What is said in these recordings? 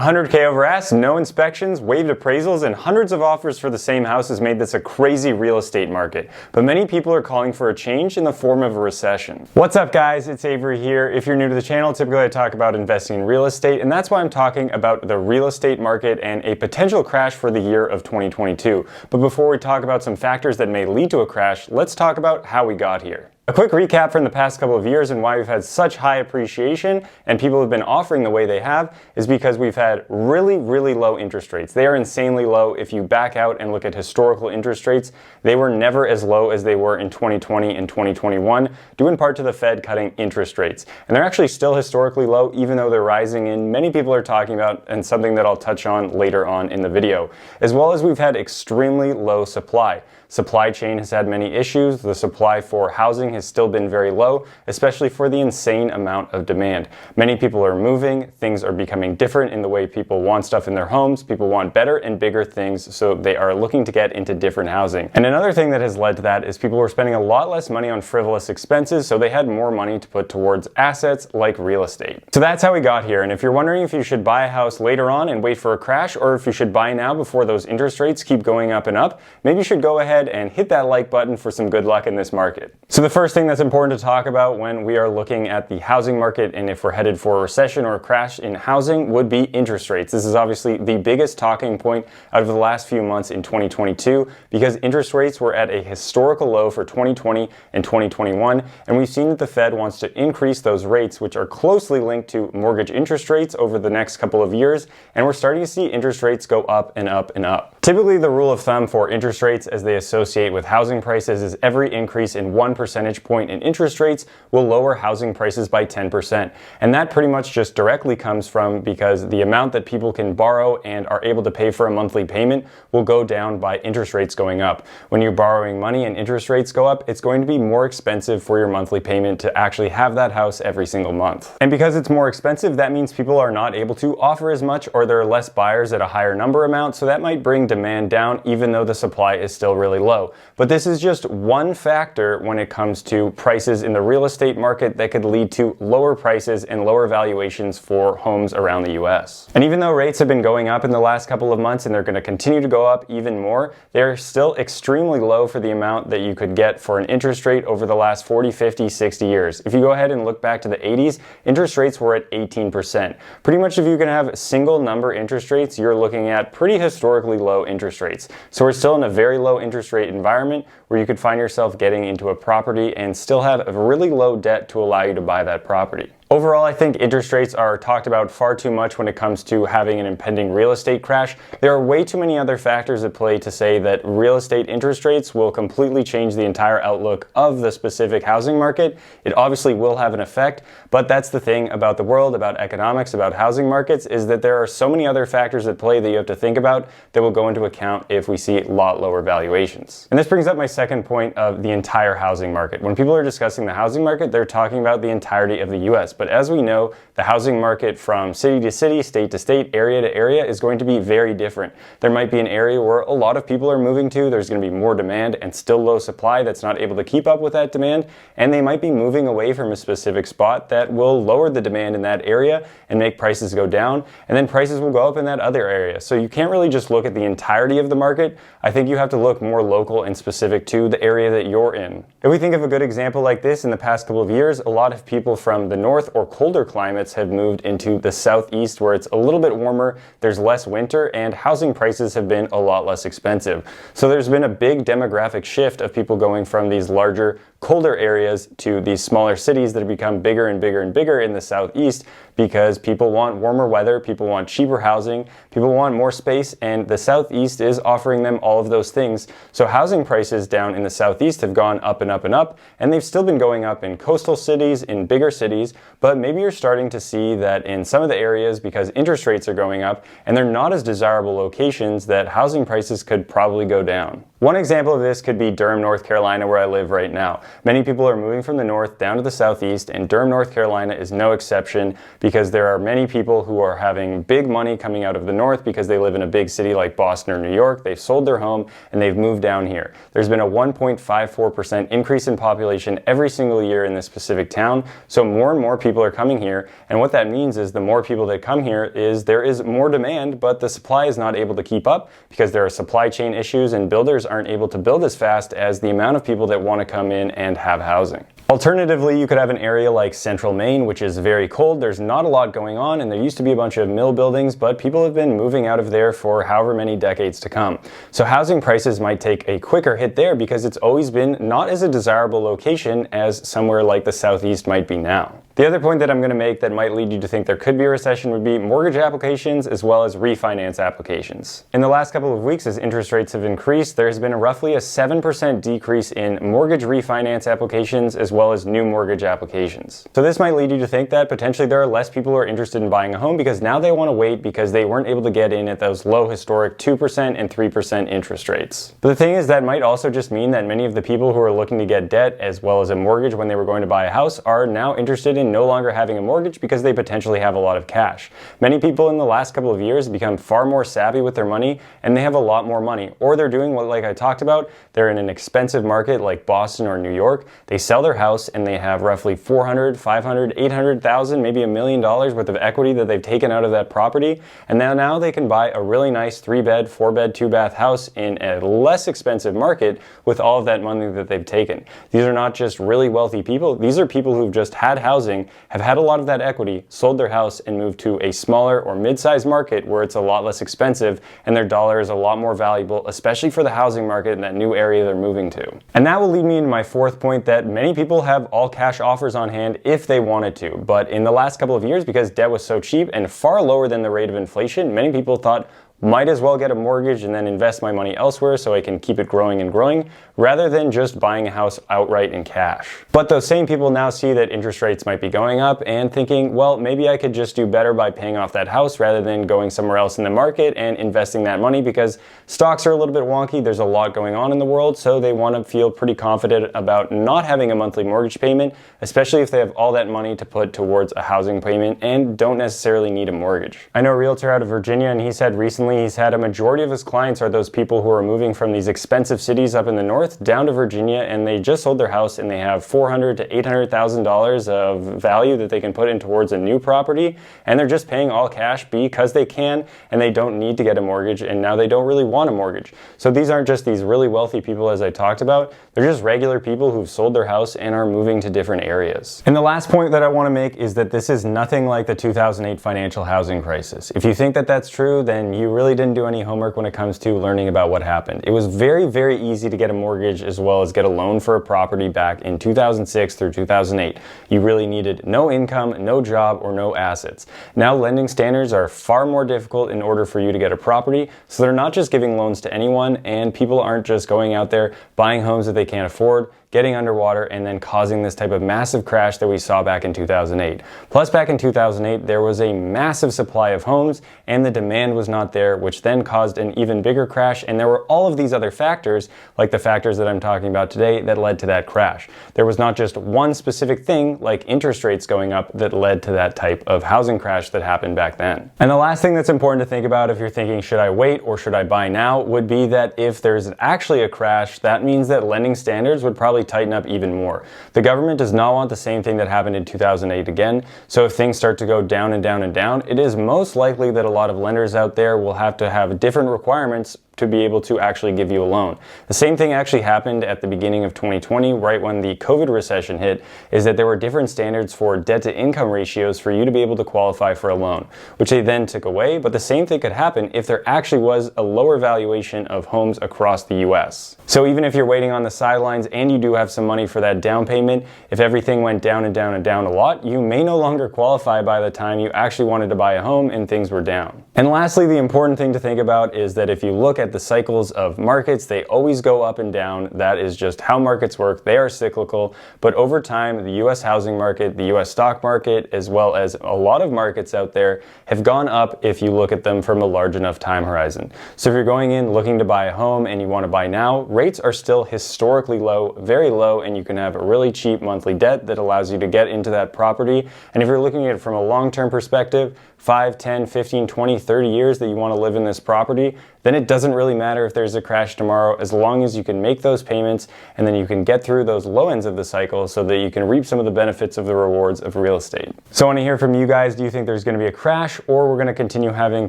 100K over ask, no inspections, waived appraisals, and hundreds of offers for the same house has made this a crazy real estate market. But many people are calling for a change in the form of a recession. What's up guys, it's Avery here. If you're new to the channel, typically I talk about investing in real estate, and that's why I'm talking about the real estate market and a potential crash for the year of 2022. But before we talk about some factors that may lead to a crash, let's talk about how we got here. A quick recap from the past couple of years and why we've had such high appreciation and people have been offering the way they have is because we've had really low interest rates. They are insanely low. If you back out and look at historical interest rates, they were never as low as they were in 2020 and 2021, due in part to the Fed cutting interest rates. And they're actually still historically low, even though they're rising, and many people are talking about, and something that I'll touch on later on in the video. As well as we've had extremely low supply. Supply chain has had many issues. The supply for housing has still been very low, especially for the insane amount of demand. Many people are moving, things are becoming different in the way people want stuff in their homes, people want better and bigger things, so they are looking to get into different housing. And another thing that has led to that is people were spending a lot less money on frivolous expenses, so they had more money to put towards assets like real estate. So that's how we got here, and if you're wondering if you should buy a house later on and wait for a crash, or if you should buy now before those interest rates keep going up and up, maybe you should go ahead and hit that like button for some good luck in this market. So the first thing that's important to talk about when we are looking at the housing market and if we're headed for a recession or a crash in housing would be interest rates. This is obviously the biggest talking point out of the last few months in 2022 because interest rates were at a historical low for 2020 and 2021, and we've seen that the Fed wants to increase those rates, which are closely linked to mortgage interest rates over the next couple of years, and we're starting to see interest rates go up and up and up. Typically the rule of thumb for interest rates as they associate with housing prices is every increase in 1 percentage point in interest rates will lower housing prices by 10%. And that pretty much just directly comes from because the amount that people can borrow and are able to pay for a monthly payment will go down by interest rates going up. When you're borrowing money and interest rates go up, it's going to be more expensive for your monthly payment to actually have that house every single month. And because it's more expensive, that means people are not able to offer as much, or there are less buyers at a higher number amount, so that might bring demand down even though the supply is still really low. But this is just one factor when it comes to prices in the real estate market that could lead to lower prices and lower valuations for homes around the US. And even though rates have been going up in the last couple of months and they're going to continue to go up even more, they're still extremely low for the amount that you could get for an interest rate over the last 40, 50, 60 years. If you go ahead and look back to the 80s, interest rates were at 18%. Pretty much if you can have single number interest rates, you're looking at pretty historically low interest rates. So we're still in a very low interest rate environment where you could find yourself getting into a property and still have a really low debt to allow you to buy that property. Overall, I think interest rates are talked about far too much when it comes to having an impending real estate crash. There are way too many other factors at play to say that real estate interest rates will completely change the entire outlook of the specific housing market. It obviously will have an effect, but that's the thing about the world, about economics, about housing markets, is that there are so many other factors at play that you have to think about that will go into account if we see a lot lower valuations. And this brings up my second point of the entire housing market. When people are discussing the housing market, they're talking about the entirety of the US. But as we know, the housing market from city to city, state to state, area to area is going to be very different. There might be an area where a lot of people are moving to, there's going to be more demand and still low supply that's not able to keep up with that demand, and they might be moving away from a specific spot that will lower the demand in that area and make prices go down, and then prices will go up in that other area. So you can't really just look at the entirety of the market. I think you have to look more local and specific to the area that you're in. If we think of a good example like this in the past couple of years, a lot of people from the north or colder climates have moved into the southeast where it's a little bit warmer, there's less winter, and housing prices have been a lot less expensive. So there's been a big demographic shift of people going from these larger, colder areas to these smaller cities that have become bigger and bigger and bigger in the southeast because people want warmer weather, people want cheaper housing, people want more space, and the southeast is offering them all of those things. So housing prices down in the southeast have gone up and up and up, and they've still been going up in coastal cities, in bigger cities, but maybe you're starting to see that in some of the areas, because interest rates are going up and they're not as desirable locations, that housing prices could probably go down. One example of this could be Durham, North Carolina, where I live right now. Many people are moving from the north down to the southeast, and Durham, North Carolina is no exception because there are many people who are having big money coming out of the north because they live in a big city like Boston or New York. They've sold their home and they've moved down here. There's been a 1.54% increase in population every single year in this specific town, so more and more people are coming here, and what that means is the more people that come here is there is more demand, but the supply is not able to keep up because there are supply chain issues and builders aren't able to build as fast as the amount of people that want to come in and have housing. Alternatively, you could have an area like central Maine, which is very cold. There's not a lot going on, and there used to be a bunch of mill buildings, but people have been moving out of there for however many decades to come. So housing prices might take a quicker hit there because it's always been not as a desirable location as somewhere like the southeast might be now. The other point that I'm going to make that might lead you to think there could be a recession would be mortgage applications as well as refinance applications. In the last couple of weeks, as interest rates have increased, there has been roughly a 7% decrease in mortgage refinance applications as well as new mortgage applications. So this might lead you to think that potentially there are less people who are interested in buying a home because now they want to wait because they weren't able to get in at those low historic 2% and 3% interest rates. But the thing is, that might also just mean that many of the people who are looking to get debt as well as a mortgage when they were going to buy a house are now interested in no longer having a mortgage because they potentially have a lot of cash. Many people in the last couple of years have become far more savvy with their money and they have a lot more money. Or they're doing what, like I talked about, they're in an expensive market like Boston or New York. They sell their house and they have roughly $400,000, $500,000, $800,000, maybe $1 million worth of equity that they've taken out of that property. And now they can buy a really nice 3-bed, 4-bed, 2-bath house in a less expensive market with all of that money that they've taken. These are not just really wealthy people. These are people who've just had housing, have had a lot of that equity, sold their house, and moved to a smaller or mid-sized market where it's a lot less expensive and their dollar is a lot more valuable, especially for the housing market in that new area they're moving to. And that will lead me into my fourth point, that many people have all cash offers on hand if they wanted to. But in the last couple of years, because debt was so cheap and far lower than the rate of inflation, many people thought, might as well get a mortgage and then invest my money elsewhere so I can keep it growing and growing, rather than just buying a house outright in cash. But those same people now see that interest rates might be going up and thinking, well, maybe I could just do better by paying off that house rather than going somewhere else in the market and investing that money, because stocks are a little bit wonky, there's a lot going on in the world, so they want to feel pretty confident about not having a monthly mortgage payment, especially if they have all that money to put towards a housing payment and don't necessarily need a mortgage. I know a realtor out of Virginia, and he said recently he's had a majority of his clients are those people who are moving from these expensive cities up in the north down to Virginia, and they just sold their house and they have $400,000 to $800,000 of value that they can put in towards a new property, and they're just paying all cash because they can, and they don't need to get a mortgage, and now they don't really want a mortgage. So these aren't just these really wealthy people as I talked about, they're just regular people who've sold their house and are moving to different areas. And the last point that I want to make is that this is nothing like the 2008 financial housing crisis. If you think that that's true, then you really didn't do any homework when it comes to learning about what happened. It was very, very easy to get a mortgage as well as get a loan for a property back in 2006 through 2008. You really needed no income, no job, or no assets. Now lending standards are far more difficult in order for you to get a property, so they're not just giving loans to anyone, and people aren't just going out there buying homes that they can't afford, getting underwater, and then causing this type of massive crash that we saw back in 2008. Plus, back in 2008, there was a massive supply of homes and the demand was not there, which then caused an even bigger crash, and there were all of these other factors, like the factors that I'm talking about today, that led to that crash. There was not just one specific thing, like interest rates going up, that led to that type of housing crash that happened back then. And the last thing that's important to think about if you're thinking, should I wait or should I buy now, would be that if there's actually a crash, that means that lending standards would probably tighten up even more. The government does not want the same thing that happened in 2008 again, so if things start to go down and down and down, it is most likely that a lot of lenders out there will have to have different requirements to be able to actually give you a loan. The same thing actually happened at the beginning of 2020, right when the COVID recession hit, is that there were different standards for debt to income ratios for you to be able to qualify for a loan, which they then took away, but the same thing could happen if there actually was a lower valuation of homes across the US. So even if you're waiting on the sidelines and you do have some money for that down payment, if everything went down and down and down a lot, you may no longer qualify by the time you actually wanted to buy a home and things were down. And lastly, the important thing to think about is that if you look at at the cycles of markets, they always go up and down. That is just how markets work. They are cyclical, but over time, the US housing market, the US stock market, as well as a lot of markets out there have gone up if you look at them from a large enough time horizon. So if you're going in looking to buy a home and you want to buy now, rates are still historically low, very low, and you can have a really cheap monthly debt that allows you to get into that property. And if you're looking at it from a long-term perspective, 5, 10, 15, 20, 30 years that you want to live in this property, then it doesn't really matter if there's a crash tomorrow, as long as you can make those payments and then you can get through those low ends of the cycle so that you can reap some of the benefits of the rewards of real estate. So I want to hear from you guys. Do you think there's going to be a crash, or we're going to continue having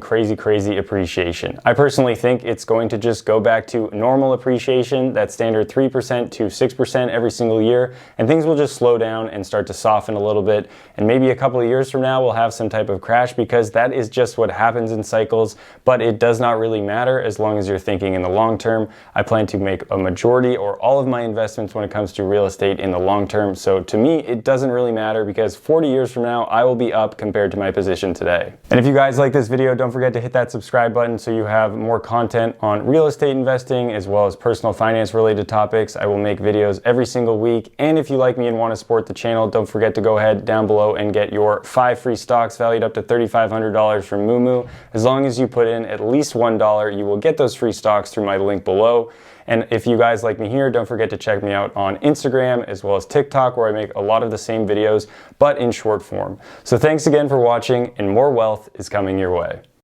crazy appreciation? I personally think it's going to just go back to normal appreciation, that standard 3% to 6% every single year, and things will just slow down and start to soften a little bit. And maybe a couple of years from now, we'll have some type of crash, because that is just what happens in cycles, but it does not really matter as long as you're thinking in the long term. I plan to make a majority or all of my investments when it comes to real estate in the long term. So to me, it doesn't really matter, because 40 years from now, I will be up compared to my position today. And if you guys like this video, don't forget to hit that subscribe button so you have more content on real estate investing as well as personal finance related topics. I will make videos every single week. And if you like me and want to support the channel, don't forget to go ahead down below and get your 5 free stocks valued up to $3,500 from Moomoo. As long as you put in at least $1, you will get those free stocks through my link below. And if you guys like me here, don't forget to check me out on Instagram as well as TikTok, where I make a lot of the same videos, but in short form. So thanks again for watching, and more wealth is coming your way.